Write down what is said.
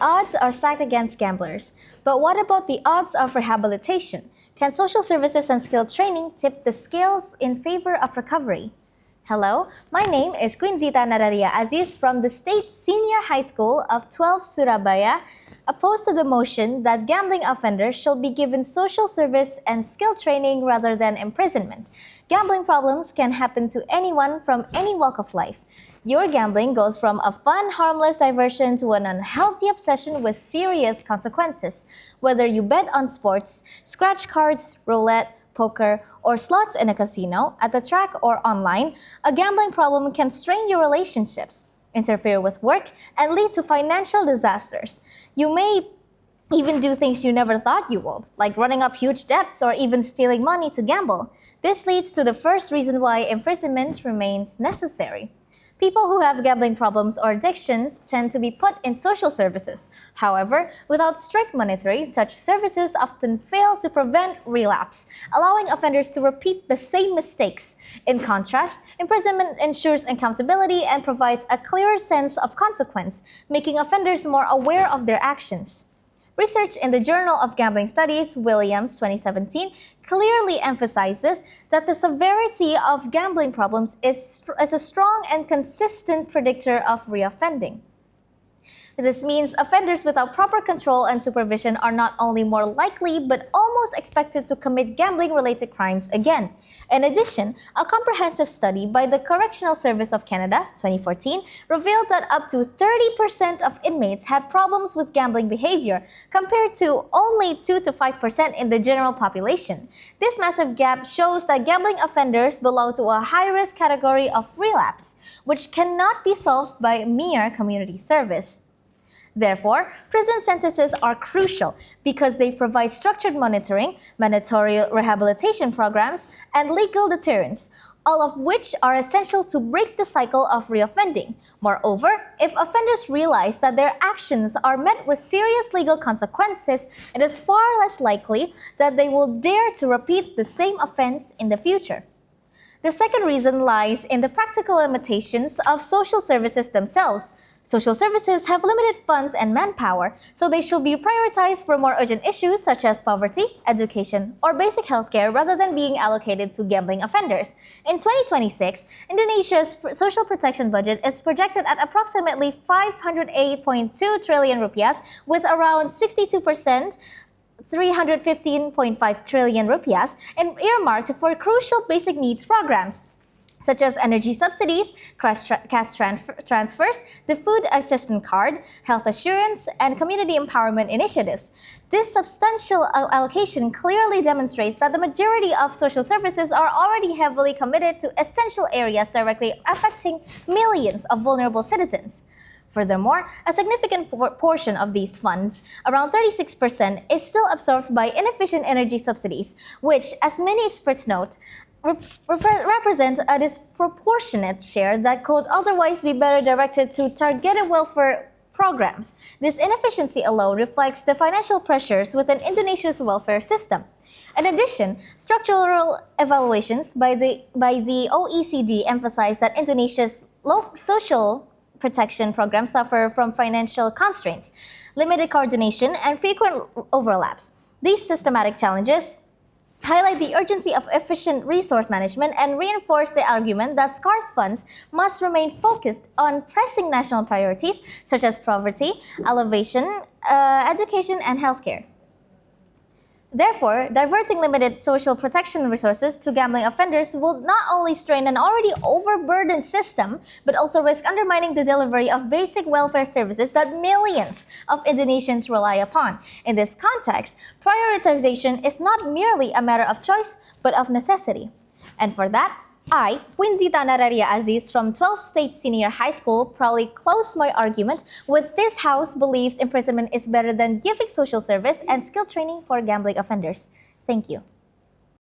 Odds are stacked against gamblers. But what about the odds of rehabilitation? Can social services and skill training tip the scales in favor of recovery? Hello, my name is Queenzita Nararya Azis from the State Senior High School of 12 Surabaya, opposed to the motion that gambling offenders shall be given social service and skill training rather than imprisonment. Gambling problems can happen to anyone from any walk of life. Your gambling goes from a fun, harmless diversion to an unhealthy obsession with serious consequences. Whether you bet on sports, scratch cards, roulette, poker, or slots in a casino, at the track, or online, a gambling problem can strain your relationships, interfere with work, and lead to financial disasters. You may even do things you never thought you would, like running up huge debts or even stealing money to gamble. This leads to the first reason why imprisonment remains necessary. People who have gambling problems or addictions tend to be put in social services. However, without strict monitoring, such services often fail to prevent relapse, allowing offenders to repeat the same mistakes. In contrast, imprisonment ensures accountability and provides a clearer sense of consequence, making offenders more aware of their actions. Research in the Journal of Gambling Studies, Williams 2017, clearly emphasizes that the severity of gambling problems is a strong and consistent predictor of reoffending. This means offenders without proper control and supervision are not only more likely but almost expected to commit gambling-related crimes again. In addition, a comprehensive study by the Correctional Service of Canada, 2014, revealed that up to 30% of inmates had problems with gambling behavior, compared to only 2 to 5% in the general population. This massive gap shows that gambling offenders belong to a high-risk category of relapse, which cannot be solved by mere community service. Therefore, prison sentences are crucial because they provide structured monitoring, mandatory rehabilitation programs, and legal deterrence, all of which are essential to break the cycle of reoffending. Moreover, if offenders realize that their actions are met with serious legal consequences, it is far less likely that they will dare to repeat the same offense in the future. The second reason lies in the practical limitations of social services themselves. Social services have limited funds and manpower, so they should be prioritized for more urgent issues such as poverty, education, or basic healthcare rather than being allocated to gambling offenders. In 2026, Indonesia's social protection budget is projected at approximately 508.2 trillion rupiahs, with around 62% 315.5 trillion rupiahs and earmarked for crucial basic needs programs such as energy subsidies, cash transfers, the food assistance card, health assurance, and community empowerment initiatives. This substantial allocation clearly demonstrates that the majority of social services are already heavily committed to essential areas directly affecting millions of vulnerable citizens. Furthermore, a significant portion of these funds, around 36%, is still absorbed by inefficient energy subsidies, which, as many experts note, represent a disproportionate share that could otherwise be better directed to targeted welfare programs. This inefficiency alone reflects the financial pressures within Indonesia's welfare system. In addition, structural evaluations by the OECD emphasize that Indonesia's social protection programs suffer from financial constraints, limited coordination, and frequent overlaps. These systematic challenges highlight the urgency of efficient resource management and reinforce the argument that scarce funds must remain focused on pressing national priorities such as poverty, elevation, education, and healthcare. Therefore, diverting limited social protection resources to gambling offenders will not only strain an already overburdened system, but also risk undermining the delivery of basic welfare services that millions of Indonesians rely upon. In this context, prioritization is not merely a matter of choice, but of necessity. And for that, I, Queenzita Nararya Azis from 12th State Senior High School, proudly close my argument with this House believes imprisonment is better than giving social service and skill training for gambling offenders. Thank you.